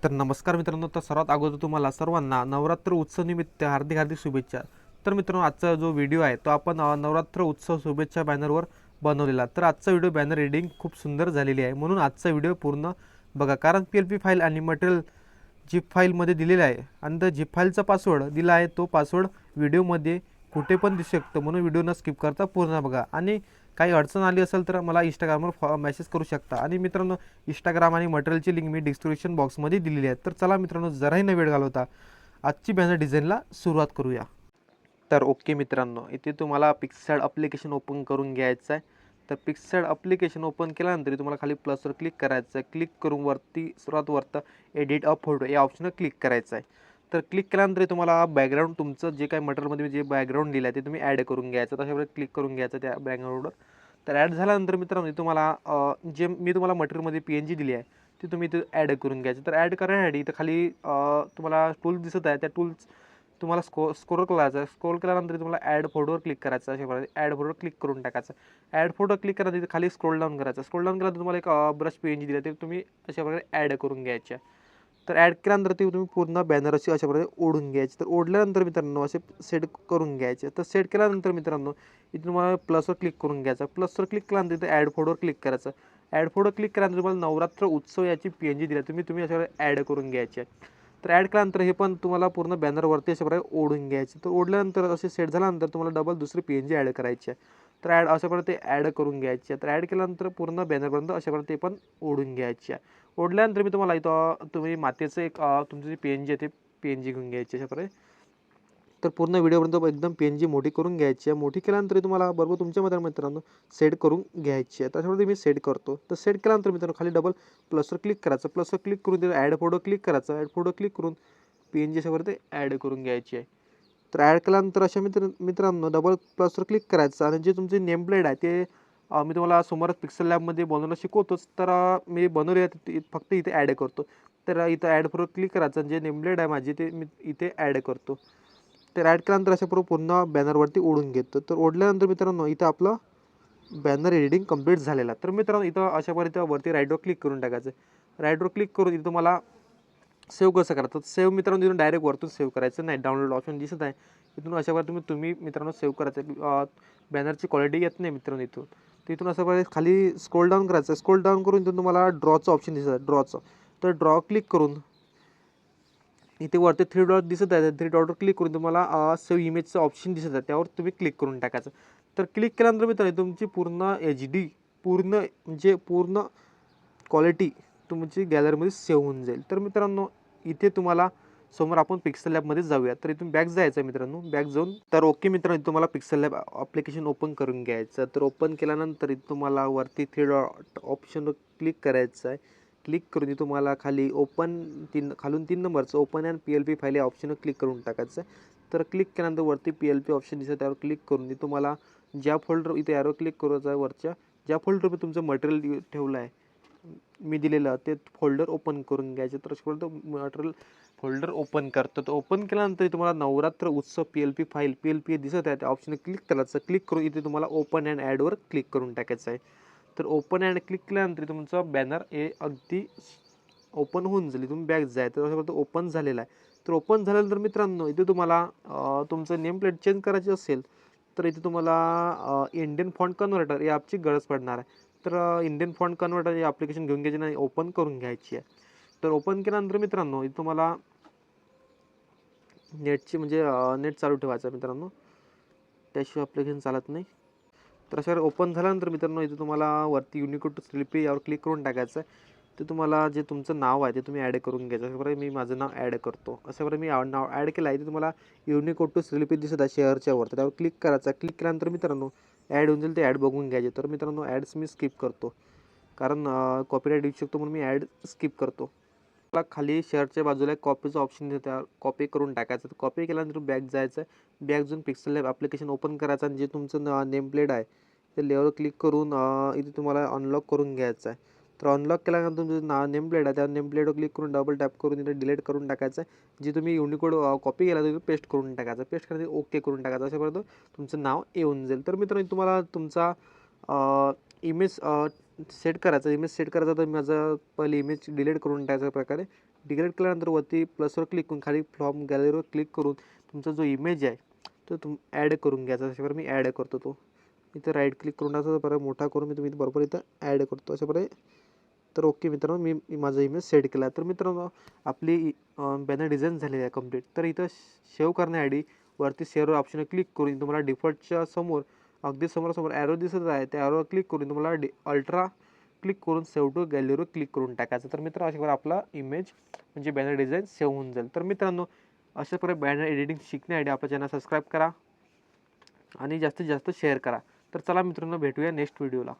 तर नमस्कार मित्रांनो. तर सर्वात अगोदर तुम्हाला सर्वांना नवरात्र उत्सव निमित्त हार्दिक हार्दिक शुभेच्छा. तर मित्रांनो, आजचा जो व्हिडिओ आहे तो आपण नवरात्र उत्सव शुभेच्छा बॅनरवर बनवलेला. तर आजचा व्हिडिओ बॅनर एडिटिंग खूप सुंदर झालेली आहे, म्हणून आजचा व्हिडिओ पूर्ण बघा. कारण PLP फाईल आणि मटेरियल झिप फाईलमध्ये दिलेला आहे आणि त्या झिप फाईलचा पासवर्ड दिला आहे, तो पासवर्ड व्हिडिओमध्ये कुठे पण दिसू शकतो, म्हणून व्हिडिओ न स्किप करता पूर्ण बघा. आणि काही अडचण आली असेल तर मला इंस्टाग्रामवर मेसेज करू शकता. आणि मित्रांनो, इंस्टाग्राम आणि मटेरियलची लिंक मी डिस्क्रिप्शन बॉक्समध्ये दिलेली आहे. तर चला मित्रांनो, जराही न वेळ घालवता आजची बॅनर डिझाईनला सुरुवात करूया. तर ओके मित्रांनो, इथे तुम्हाला पिक्सेड अप्लिकेशन ओपन करून घ्यायचं आहे. तर पिक्सेड अप्लिकेशन ओपन केल्यानंतर तुम्हाला खाली प्लसवर क्लिक करायचं आहे. क्लिक करून वरती सर्वात वरतं एडिट अ फोटो या ऑप्शनवर क्लिक करायचं आहे. तर क्लिक केल्यानंतर तुम्हाला बॅकग्राऊंड तुमचं जे काही मटेरियलमध्ये जे बॅकग्राऊंड दिलं आहे ते तुम्ही ॲड करून घ्यायचं. तशाप्रकारे क्लिक करून घ्यायचं त्या बॅकग्राऊंडवर. तर ॲड झाल्यानंतर मित्रांनो, तुम्हाला जे मी तुम्हाला मटेरियलमध्ये PNG दिली आहे ती तुम्ही इथे ॲड करून घ्यायची. तर ॲड करण्यासाठी इथं खाली तुम्हाला टूल्स दिसत आहे, त्या टूल्स तुम्हाला स्क्रोल करायचं आहे. स्क्रोल केल्यानंतर तुम्हाला ॲड फोटोवर क्लिक करायचं. अशा प्रकारे ॲड फोटोवर क्लिक करून टाकायचं. ॲड फोटो क्लिक करा, तिथे खाली स्क्रोल डाऊन करायचं. स्क्रोल डाऊन केल्यानंतर तुम्हाला एक ब्रश PNG दिला, ते तुम्ही अशा प्रकारे ॲड करून घ्यायच्या. तर ॲड केल्यानंतर ते तुम्ही पूर्ण बॅनर अशी अशा प्रकारे ओढून घ्यायची. तर ओढल्यानंतर मित्रांनो असे सेट करून घ्यायचे. तर सेट केल्यानंतर मित्रांनो, इथे तुम्हाला प्लसवर क्लिक करून घ्यायचं. प्लसवर क्लिक केल्यानंतर इथे ॲड फोटोवर क्लिक करायचं. ॲड फोटो क्लिक केल्यानंतर तुम्हाला नवरात्र उत्सव याची PNG दिली, तुम्ही अशा प्रकारे ॲड करून घ्यायची. तर ॲड केल्यानंतर हे पण तुम्हाला पूर्ण बॅनरवरती अशा प्रकारे ओढून घ्यायचे. तर ओढल्यानंतर असे सेट झाल्यानंतर तुम्हाला डबल दुसरी PNG ॲड करायची आहे. तर अशा प्रकारे ते ॲड करून घ्यायची आहे. तर ॲड केल्यानंतर पूर्ण बॅनरपर्यंत अशा प्रकारे ते पण ओढून घ्यायची आहे. ओढल्यानंतर मी तुम्हाला इथं तुम्ही मातेचं एक तुमची जी PNG आहे ते PNG घेऊन घ्यायची अशा प्रकारे. तर पूर्ण व्हिडिओपर्यंत एकदम PNG मोठी करून घ्यायची आहे. मोठी केल्यानंतर तुम्हाला बरोबर तुमच्या मित्रांनो सेट करून घ्यायची आहे. त्याच्यामध्ये मी सेट करतो. तर सेट केल्यानंतर मित्रांनो खाली डबल प्लसवर क्लिक करायचं. प्लसवर क्लिक करून तिथे ॲड फोटो क्लिक करायचं. ॲड फोटो क्लिक करून PNG अशावरती ॲड करून घ्यायची आहे. तर ॲड केल्यानंतर अशा मित्रांनो डबल प्लसवर क्लिक करायचं आणि जे तुमचे नेम प्लेट आहे ते मी तुम्हाला समोरच पिक्सल लॅबमध्ये बनवणं शिकवतोच. तर मी बनवले फक्त इथे ॲड करतो. तर इथं ॲड फोटो क्लिक करायचं आणि जे नेम प्लेट आहे माझी ते मी इथे ॲड करतो. तर ॲड केल्यानंतर अशा पूर्ण बॅनरवरती ओढून घेतो. तर ओढल्यानंतर मित्रांनो इथं आपलं बॅनर एडिटिंग कंप्लीट झालेला. तर मित्रांनो, इथं अशा प्रकारे वरती राईटवर क्लिक करून टाकायचं. राईटवर क्लिक करून इथं तुम्हाला सेव्ह कसं करायचं. सेव्ह मित्रांनो तिथून डायरेक्ट वरतून सेव्ह करायचं नाही. डाउनलोड ऑप्शन दिसत आहे, इथून अशा प्रकारे तुम्ही मित्रांनो सेव्ह करायचं. बॅनरची क्वालिटी येत नाही मित्रांनो इथून. तिथून अशा प्रकारे खाली स्क्रोल डाऊन करायचं. स्क्रोल डाऊन करून इथून तुम्हाला ड्रॉचं ऑप्शन दिसत आहे, ड्रॉचं. तर ड्रॉ क्लिक करून इथे वरती 3 डॉट दिसत आहे, 3 डॉटवर क्लिक करून तुम्हाला सेव्ह इमेजचं ऑप्शन दिसत आहे, त्यावर तुम्ही क्लिक करून टाकायचं. तर क्लिक केल्यानंतर मित्रांनो तुमची पूर्ण HD पूर्ण क्वालिटी तुमची गॅलरीमध्ये सेव्ह होऊन जाईल. तर मित्रांनो, इथे तुम्हाला समोर आपण पिक्सल लॅबमध्ये जाऊया. तर इथून बॅक जायचं आहे मित्रांनो. बॅक जाऊन तर ओके मित्रांनो, तुम्हाला पिक्सल लॅब ॲप्लिकेशन ओपन करून घ्यायचं. तर ओपन केल्यानंतर इथे तुम्हाला वरती 3 डॉट ऑप्शनवर क्लिक करायचं आहे. क्लिक करून तुम्हाला खाली खालून 3 नंबरचं ओपन अँड PLP फाईल या ऑप्शनवर क्लिक करून टाकायचं आहे. तर क्लिक केल्यानंतर वरती PLP ऑप्शन दिसतं, त्यावर क्लिक करून तुम्हाला ज्या फोल्डर इथे ॲरो क्लिक करायचं आहे वरच्या, ज्या फोल्डरमध्ये तुमचं मटेरियल ठेवलं आहे मी दिलेलं, ते फोल्डर ओपन करून घ्यायचं. तर मटेरियल फोल्डर ओपन करतो. तर ओपन केल्यानंतर तुम्हाला नवरात्र उत्सव PLP फाईल PLP दिसत आहे, त्या ऑप्शन क्लिक करायचं. क्लिक करून इथे तुम्हाला ओपन अँड ॲडवर क्लिक करून टाकायचं आहे. तर ओपन अँड क्लिक केल्यानंतर तुमचा बॅनर हे अगदी ओपन होऊन जाईल. तुम्ही बॅक जायचं, तर ओपन झालेला आहे. तर ओपन झाल्यानंतर मित्रांनो, इथे तुम्हाला तुमचं नेम प्लेट चेंज करायची असेल तर इथे तुम्हाला इंडियन फॉन्ट कन्व्हर्टर या ॲपची गरज पडणार आहे. तर इंडियन फॉन्ट कन्व्हर्टर हे ॲप्लिकेशन घेऊन घ्यायची नाही, ओपन करून घ्यायची आहे. तर ओपन केल्यानंतर मित्रांनो, इथे तुम्हाला नेटची नेट चालू ठेवायचं आहे मित्रांनो, त्याशिवाय ॲप्लिकेशन चालत नाही. तर अशा ओपन झाल्यानंतर मित्रांनो, इथे तुम्हाला वरती युनिकोड टू स्लिपी यावर क्लिक करून टाकायचं आहे. ते तुम्हाला जे तुमचं नाव आहे ते तुम्ही ॲड करून घ्यायचं. अशा प्रकारे मी माझं नाव ॲड करतो. अशा प्रकारे मी नाव ॲड केलं आहे. ते तुम्हाला युनिकोड टू स्लिपी दिसत आहे शेअरच्या वरती, त्यावर क्लिक करायचं. क्लिक केल्यानंतर मित्रांनो ॲड होऊन जाईल, ते ॲड बघून घ्यायचे. तर मित्रांनो, ॲड्स मी स्किप करतो, कारण कॉपीराईट येऊ शकतो, म्हणून मी ॲड स्किप करतो. मला खाली शेअरच्या बाजूला एक कॉपीचं ऑप्शन देतं, त्यावर कॉपी करून टाकायचं. तर कॉपी केल्यानंतर बॅक जायचं. बॅक जाऊन पिक्सल लॅब ॲप्लिकेशन ओपन करायचं आणि जे तुमचं नेम प्लेट आहे ते लेअरवर क्लिक करून इथे तुम्हाला अनलॉक करून घ्यायचं आहे. तर अनलॉक केल्यानंतर तुमचं नेम प्लेट आहे, त्या नेम प्लेटवर क्लिक करून डबल टॅप करून इथे डिलीट करून टाकायचं आहे. जे तुम्ही युनिकोड कॉपी केला तर पेस्ट करून टाकायचं. पेस्ट केल्यानंतर ओके करून टाकायचं. अशापर्यंत तुमचं नाव येऊन जाईल. तर मित्रांनो, तुम्हाला तुमचा इमेज सेट करायचा तर माझा पहिले इमेज डिलीट करून टाकायचा प्रकारे. डिलीट केल्यानंतर वरती प्लसवर क्लिक करून खाली फ्रॉम गॅलरीवर क्लिक करून तुमचा जो इमेज आहे तो ॲड करून घ्यायचा. अशाप्रकारे मी ॲड करतो तो. इथं राईट क्लिक करून टाकायचा, परत मोठा करून मी तुम्ही बरोबर इथं ॲड करतो अशाप्रकारे. तर ओके मित्रांनो, मी माझा इमेज सेट केला. तर मित्रांनो आपली बॅनर डिझाईन झालेली आहे कंप्लीट. तर इथं सेव्ह करण्यासाठी वरती सेव्ह ऑप्शन क्लिक करून तुम्हाला डिफॉल्टच्या समोर अगदी समोरासमोर ॲरो दिसत आहे, त्या ॲरोवर क्लिक करून तुम्हाला अल्ट्रा क्लिक करून सेव्ह टू गॅलरीवर क्लिक करून टाकायचं. तर मित्रांनो अशा प्रकारे आपला इमेज म्हणजे बॅनर डिझाईन सेव्ह होऊन जाईल. तर मित्रांनो अशा प्रकारे बॅनर एडिटिंग शिकण्यासाठी आपल्या चॅनल सबस्क्राईब करा आणि जास्तीत जास्त शेअर करा. तर चला मित्रांनो, भेटूया नेक्स्ट व्हिडिओला.